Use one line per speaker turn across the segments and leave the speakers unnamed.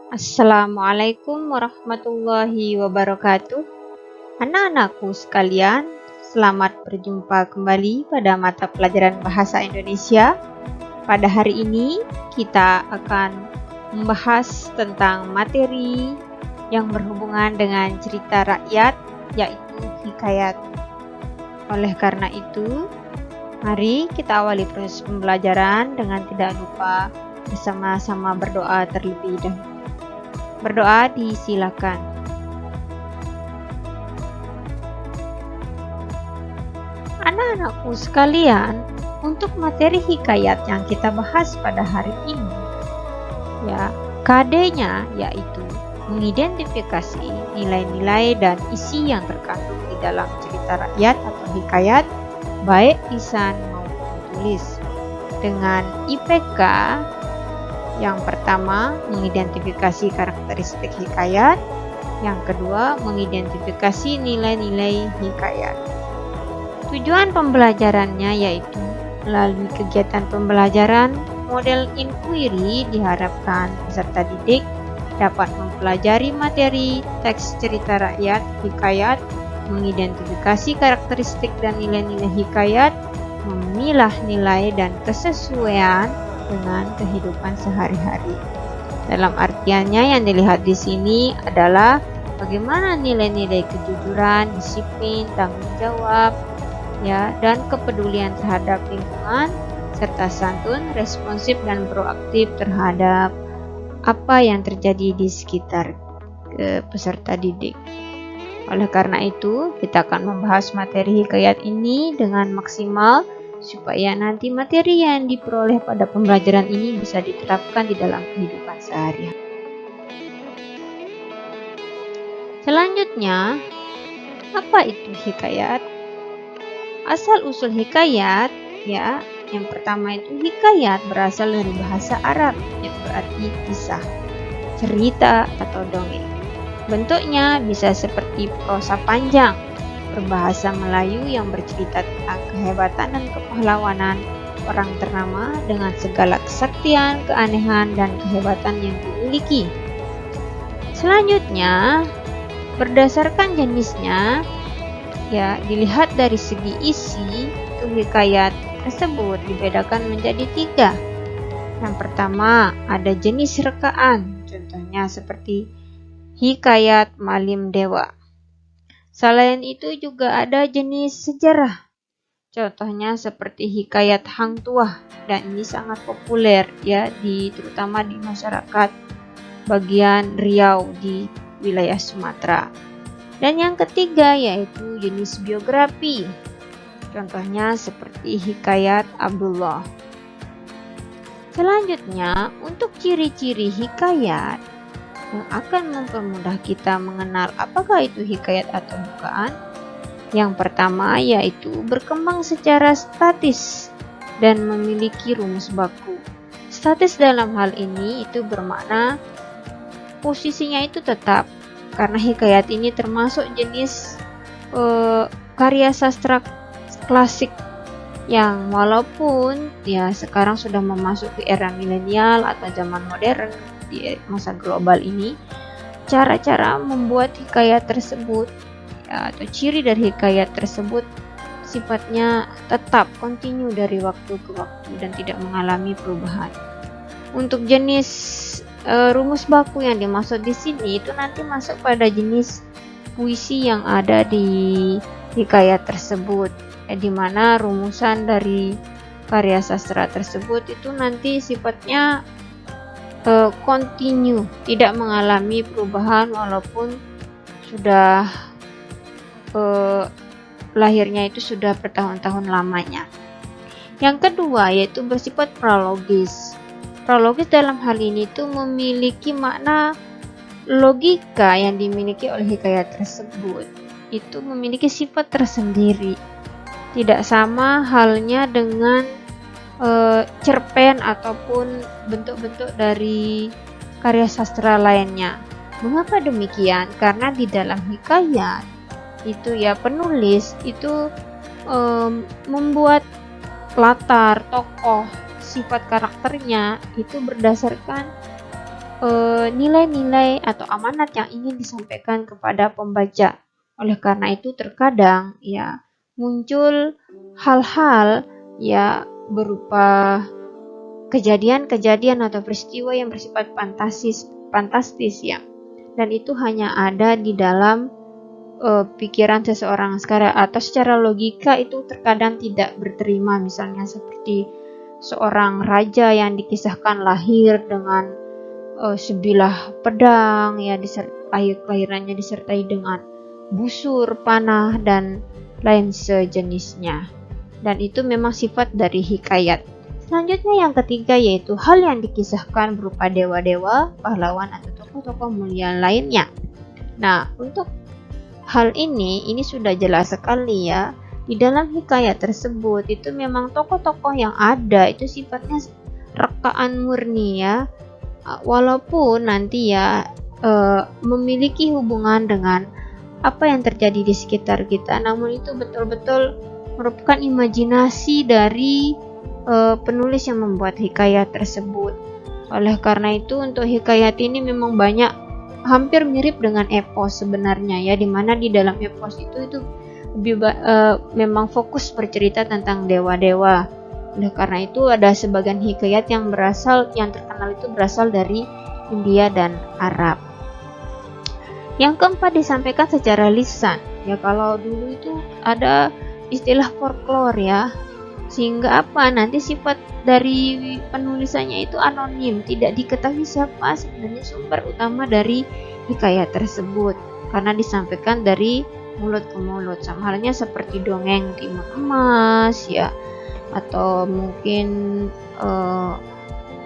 Assalamualaikum warahmatullahi wabarakatuh. Anak-anakku sekalian, selamat berjumpa kembali pada mata pelajaran Bahasa Indonesia. Pada hari ini kita akan membahas tentang materi yang berhubungan dengan cerita rakyat, yaitu hikayat. Oleh karena itu, mari kita awali proses pembelajaran dengan tidak lupa bersama-sama berdoa terlebih dahulu. Berdoa disilakan. Anak-anakku sekalian, untuk materi hikayat yang kita bahas pada hari ini, KD-nya yaitu mengidentifikasi nilai-nilai dan isi yang terkandung di dalam cerita rakyat atau hikayat, baik lisan maupun tulis. Dengan IPK yang pertama, mengidentifikasi karakteristik hikayat. Yang kedua, mengidentifikasi nilai-nilai hikayat. Tujuan pembelajarannya yaitu melalui kegiatan pembelajaran model inquiry diharapkan peserta didik dapat mempelajari materi teks cerita rakyat, hikayat, mengidentifikasi karakteristik dan nilai-nilai hikayat, memilah nilai dan kesesuaian dengan kehidupan sehari-hari. Dalam artiannya yang dilihat di sini adalah bagaimana nilai-nilai kejujuran, disiplin, tanggung jawab, dan kepedulian terhadap lingkungan, serta santun, responsif dan proaktif terhadap apa yang terjadi di sekitar peserta didik. Oleh karena itu, kita akan membahas materi hikayat ini dengan maksimal supaya nanti materi yang diperoleh pada pembelajaran ini bisa diterapkan di dalam kehidupan sehari-hari. Selanjutnya, apa itu hikayat? Asal-usul hikayat, yang pertama itu hikayat berasal dari bahasa Arab yang berarti kisah, cerita atau dongeng. Bentuknya bisa seperti prosa panjang, berbahasa Melayu yang bercerita tentang kehebatan dan kepahlawanan orang ternama dengan segala kesaktian, keanehan, dan kehebatan yang dimiliki. Selanjutnya, berdasarkan jenisnya, dilihat dari segi isi, itu hikayat tersebut dibedakan menjadi 3. Yang pertama, ada jenis rekaan, contohnya seperti hikayat Malim Dewa. Selain itu juga ada jenis sejarah, contohnya seperti hikayat Hang Tuah, dan ini sangat populer terutama di masyarakat bagian Riau di wilayah Sumatera. Dan yang ketiga yaitu jenis biografi, contohnya seperti hikayat Abdullah. Selanjutnya, untuk ciri-ciri hikayat yang akan mempermudah kita mengenal apakah itu hikayat atau bukan. Yang pertama yaitu berkembang secara statis dan memiliki rumus baku. Statis dalam hal ini itu bermakna posisinya itu tetap, karena hikayat ini termasuk jenis karya sastra klasik yang walaupun sekarang sudah memasuki era milenial atau zaman modern di masa global ini, cara-cara membuat hikayat tersebut atau ciri dari hikayat tersebut sifatnya tetap kontinu dari waktu ke waktu dan tidak mengalami perubahan. Untuk jenis rumus baku yang dimaksud di sini itu nanti masuk pada jenis puisi yang ada di hikayat tersebut, di mana rumusan dari karya sastra tersebut itu nanti sifatnya kontinu, tidak mengalami perubahan walaupun sudah lahirnya itu sudah bertahun-tahun lamanya. Yang kedua yaitu bersifat prologis. Prologis dalam hal ini itu memiliki makna logika yang dimiliki oleh hikayat tersebut itu memiliki sifat tersendiri. Tidak sama halnya dengan cerpen ataupun bentuk-bentuk dari karya sastra lainnya. Mengapa demikian? Karena di dalam hikayat itu penulis itu membuat latar tokoh, sifat karakternya itu berdasarkan nilai-nilai atau amanat yang ingin disampaikan kepada pembaca. Oleh karena itu terkadang ya muncul hal-hal ya berupa kejadian-kejadian atau peristiwa yang bersifat fantastis ya. Dan itu hanya ada di dalam pikiran seseorang sekarang, atau secara logika itu terkadang tidak berterima. Misalnya seperti seorang raja yang dikisahkan lahir dengan sebilah pedang ya, kelahirannya disertai dengan busur, panah dan lain sejenisnya. Dan itu memang sifat dari hikayat. Selanjutnya yang ketiga yaitu hal yang dikisahkan berupa dewa-dewa, pahlawan atau tokoh-tokoh mulia lainnya. Nah, untuk hal ini sudah jelas sekali ya. Di dalam hikayat tersebut itu memang tokoh-tokoh yang ada itu sifatnya rekaan murni ya. Walaupun nanti ya memiliki hubungan dengan apa yang terjadi di sekitar kita, namun itu betul-betul merupakan imajinasi dari penulis yang membuat hikayat tersebut. Oleh karena itu untuk hikayat ini memang hampir mirip dengan epos sebenarnya ya, dimana di dalam epos itu memang fokus bercerita tentang dewa-dewa. Oleh karena itu ada sebagian hikayat yang terkenal itu berasal dari India dan Arab. Yang keempat disampaikan secara lisan ya. Kalau dulu itu ada istilah folklore ya, sehingga nanti sifat dari penulisannya itu anonim, tidak diketahui siapa sebenarnya sumber utama dari hikayat tersebut karena disampaikan dari mulut ke mulut, sama halnya seperti dongeng Timun Emas ya, atau mungkin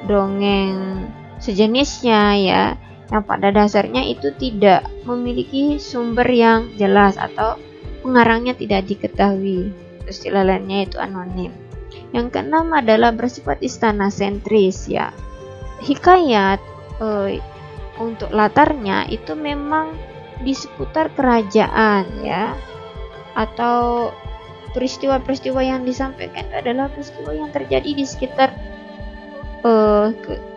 dongeng sejenisnya ya, yang pada dasarnya itu tidak memiliki sumber yang jelas atau pengarangnya tidak diketahui. Istilah lainnya itu anonim. Yang keenam adalah bersifat istana sentris ya. Hikayat untuk latarnya itu memang di seputar kerajaan ya, atau peristiwa-peristiwa yang disampaikan itu adalah peristiwa yang terjadi di sekitar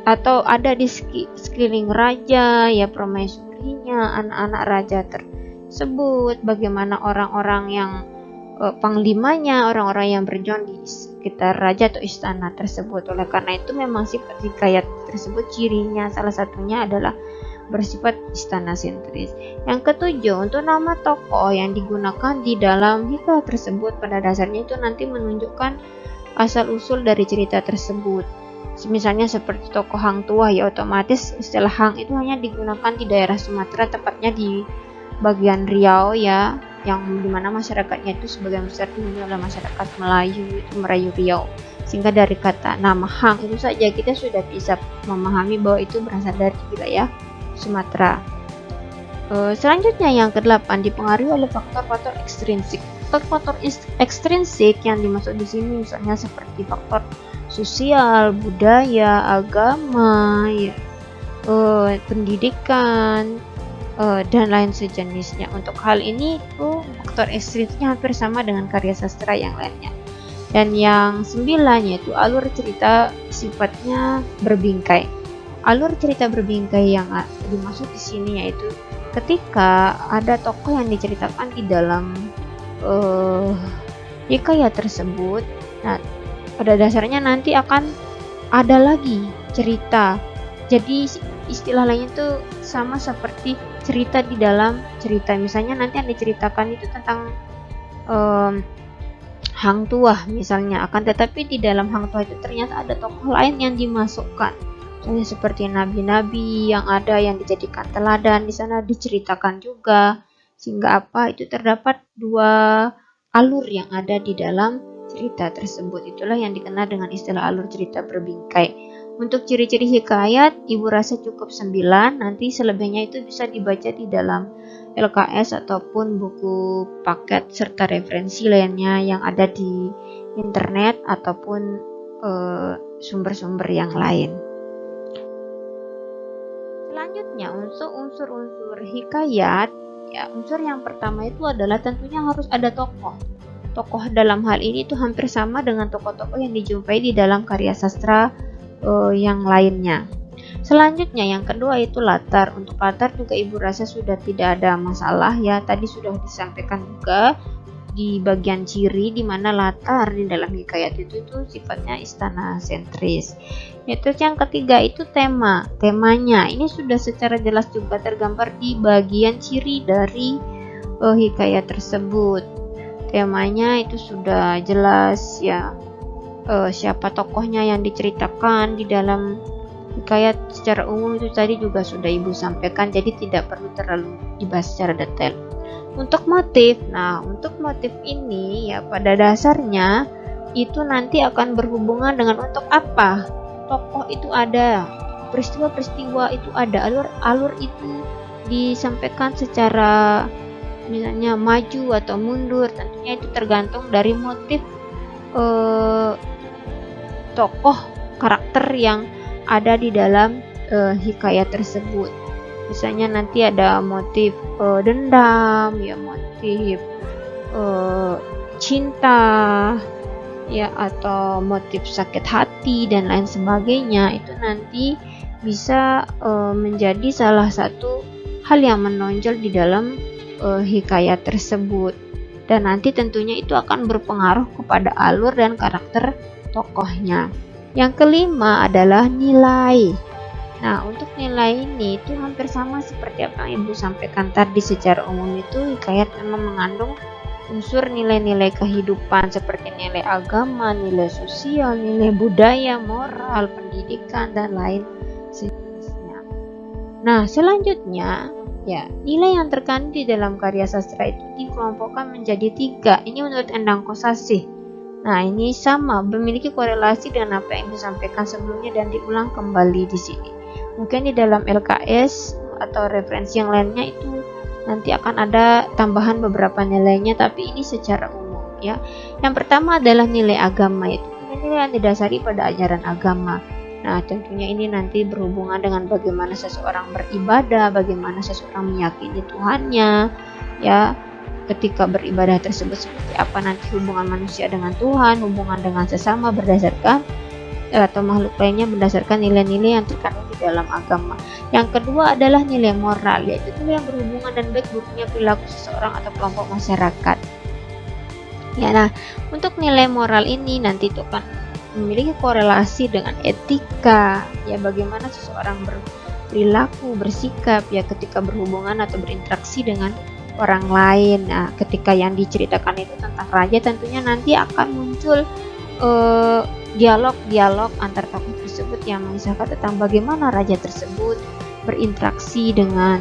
atau ada di sekeliling raja ya, permaisurinya, anak-anak raja tersebut, bagaimana orang-orang yang panglimanya, orang-orang yang berjuang di sekitar raja atau istana tersebut. Oleh karena itu memang sifat hikayat tersebut cirinya salah satunya adalah bersifat istana sentris. Yang ketujuh, untuk nama tokoh yang digunakan di dalam hikayat tersebut pada dasarnya itu nanti menunjukkan asal usul dari cerita tersebut. Misalnya seperti tokoh Hang Tuah ya, otomatis istilah Hang itu hanya digunakan di daerah Sumatera, tepatnya di bagian Riau ya, yang dimana masyarakatnya itu sebagian besar ini adalah masyarakat Melayu Riau. Sehingga dari kata nama Hang itu saja kita sudah bisa memahami bahwa itu berasal dari wilayah Sumatera. Selanjutnya yang kedelapan dipengaruhi oleh faktor-faktor ekstrinsik. Faktor ekstrinsik yang dimaksud di sini misalnya seperti faktor sosial, budaya, agama, ya, pendidikan, dan lain sejenisnya. Untuk hal ini faktor ekstrinsiknya hampir sama dengan karya sastra yang lainnya. Dan yang 9 yaitu alur cerita sifatnya berbingkai. Alur cerita berbingkai yang dimaksud di sini yaitu ketika ada tokoh yang diceritakan di dalam hikayat tersebut, nah pada dasarnya nanti akan ada lagi cerita. Jadi istilah lainnya itu sama seperti cerita di dalam cerita. Misalnya nanti yang diceritakan itu tentang Hang Tuah misalnya, akan tetapi di dalam Hang Tuah itu ternyata ada tokoh lain yang dimasukkan. Contohnya seperti nabi-nabi yang ada yang dijadikan teladan di sana diceritakan juga, sehingga itu terdapat dua alur yang ada di dalam cerita tersebut. Itulah yang dikenal dengan istilah alur cerita berbingkai. Untuk ciri-ciri hikayat, Ibu rasa cukup 9, nanti selebihnya itu bisa dibaca di dalam LKS ataupun buku paket serta referensi lainnya yang ada di internet ataupun sumber-sumber yang lain. Selanjutnya untuk unsur-unsur hikayat, ya unsur yang pertama itu adalah tentunya harus ada tokoh. Tokoh dalam hal ini itu hampir sama dengan tokoh-tokoh yang dijumpai di dalam karya sastra yang lainnya. Selanjutnya yang kedua itu latar. Untuk latar juga ibu rasa sudah tidak ada masalah ya. Tadi sudah disampaikan juga di bagian ciri di mana latar di dalam hikayat itu sifatnya istana sentris. Terus yang ketiga itu temanya ini sudah secara jelas juga tergambar di bagian ciri dari hikayat tersebut. Temanya itu sudah jelas ya, siapa tokohnya yang diceritakan di dalam hikayat secara umum itu tadi juga sudah ibu sampaikan, jadi tidak perlu terlalu dibahas secara detail. Untuk motif, nah untuk motif ini ya pada dasarnya itu nanti akan berhubungan dengan untuk apa tokoh itu ada, peristiwa-peristiwa itu ada, alur itu disampaikan secara misalnya maju atau mundur, tentunya itu tergantung dari motif tokoh karakter yang ada di dalam hikayat tersebut. Misalnya nanti ada motif dendam, ya motif cinta, ya atau motif sakit hati dan lain sebagainya. Itu nanti bisa menjadi salah satu hal yang menonjol di dalam hikayat tersebut. Dan nanti tentunya itu akan berpengaruh kepada alur dan karakter tokohnya. Yang kelima adalah nilai. Nah, untuk nilai ini itu hampir sama seperti apa yang Ibu sampaikan tadi. Secara umum itu hikayat memang mengandung unsur nilai-nilai kehidupan seperti nilai agama, nilai sosial, nilai budaya, moral, pendidikan, dan lain sejenisnya. Nah, selanjutnya ya, nilai yang terkandung di dalam karya sastra itu dikelompokkan menjadi 3. Ini menurut Endang Kosasih. Nah, ini sama, memiliki korelasi dengan apa yang disampaikan sebelumnya dan diulang kembali di sini. Mungkin di dalam LKS atau referensi yang lainnya itu nanti akan ada tambahan beberapa nilainya, tapi ini secara umum ya. Yang pertama adalah nilai agama, yaitu nilai yang didasari pada ajaran agama. Nah, tentunya ini nanti berhubungan dengan bagaimana seseorang beribadah, bagaimana seseorang meyakini Tuhannya, ya. Ketika beribadah tersebut seperti apa nanti hubungan manusia dengan Tuhan, hubungan dengan sesama berdasarkan atau makhluk lainnya berdasarkan nilai-nilai yang terkandung di dalam agama. Yang kedua adalah nilai moral, yaitu nilai yang berhubungan dan baik buruknya perilaku seseorang atau kelompok masyarakat. Ya, nah untuk nilai moral ini nanti itu akan memiliki korelasi dengan etika, ya bagaimana seseorang berperilaku, bersikap ya ketika berhubungan atau berinteraksi dengan orang lain. Nah, ketika yang diceritakan itu tentang raja, tentunya nanti akan muncul dialog-dialog antar tokoh tersebut yang mengisahkan tentang bagaimana raja tersebut berinteraksi dengan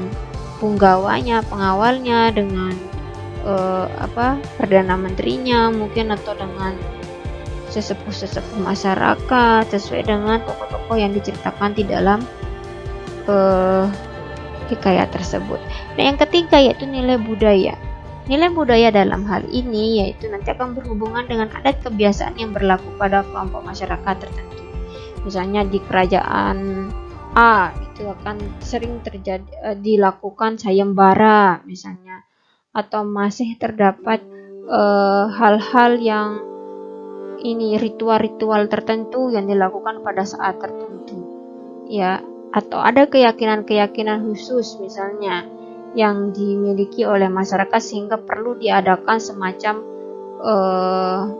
punggawanya, pengawalnya, dengan perdana menterinya mungkin, atau dengan sesepuh-sesepuh masyarakat sesuai dengan tokoh-tokoh yang diceritakan di dalam hikayat tersebut. Nah, yang ketiga yaitu nilai budaya. Nilai budaya dalam hal ini yaitu nanti akan berhubungan dengan adat kebiasaan yang berlaku pada kelompok masyarakat tertentu. Misalnya di kerajaan A itu akan sering terjadi dilakukan sayembara misalnya, atau masih terdapat hal-hal yang ini ritual-ritual tertentu yang dilakukan pada saat tertentu. Ya, atau ada keyakinan-keyakinan khusus misalnya yang dimiliki oleh masyarakat sehingga perlu diadakan semacam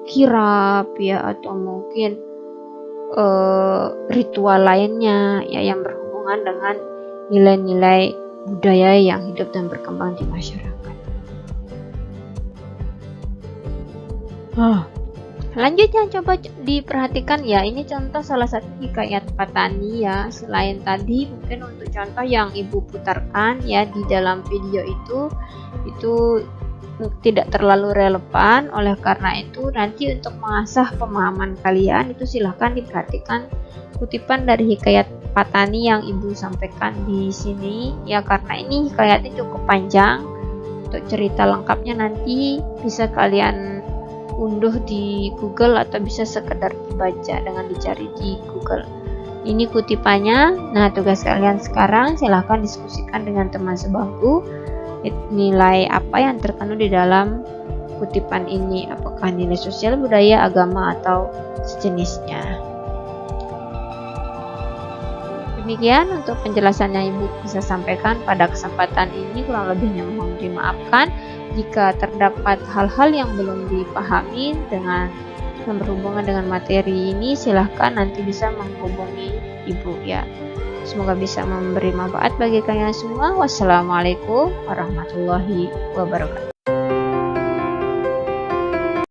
kirap ya, atau mungkin ritual lainnya ya yang berhubungan dengan nilai-nilai budaya yang hidup dan berkembang di masyarakat. Selanjutnya coba diperhatikan ya, ini contoh salah satu hikayat Patani ya. Selain tadi mungkin untuk contoh yang ibu putarkan ya di dalam video itu tidak terlalu relevan. Oleh karena itu nanti untuk mengasah pemahaman kalian itu silahkan diperhatikan kutipan dari hikayat Patani yang ibu sampaikan di sini ya, karena ini hikayatnya cukup panjang. Untuk cerita lengkapnya nanti bisa kalian unduh di Google atau bisa sekedar dibaca dengan dicari di Google. Ini kutipannya. Nah, tugas kalian sekarang silahkan diskusikan dengan teman sebangku nilai apa yang terkandung di dalam kutipan ini, apakah nilai sosial, budaya, agama, atau sejenisnya. Demikian untuk penjelasannya Ibu bisa sampaikan pada kesempatan ini, kurang lebihnya mohon dimaafkan. Jika terdapat hal-hal yang belum dipahami yang berhubungan dengan materi ini, silahkan nanti bisa menghubungi Ibu ya. Semoga bisa memberi manfaat bagi kalian semua. Wassalamualaikum warahmatullahi wabarakatuh.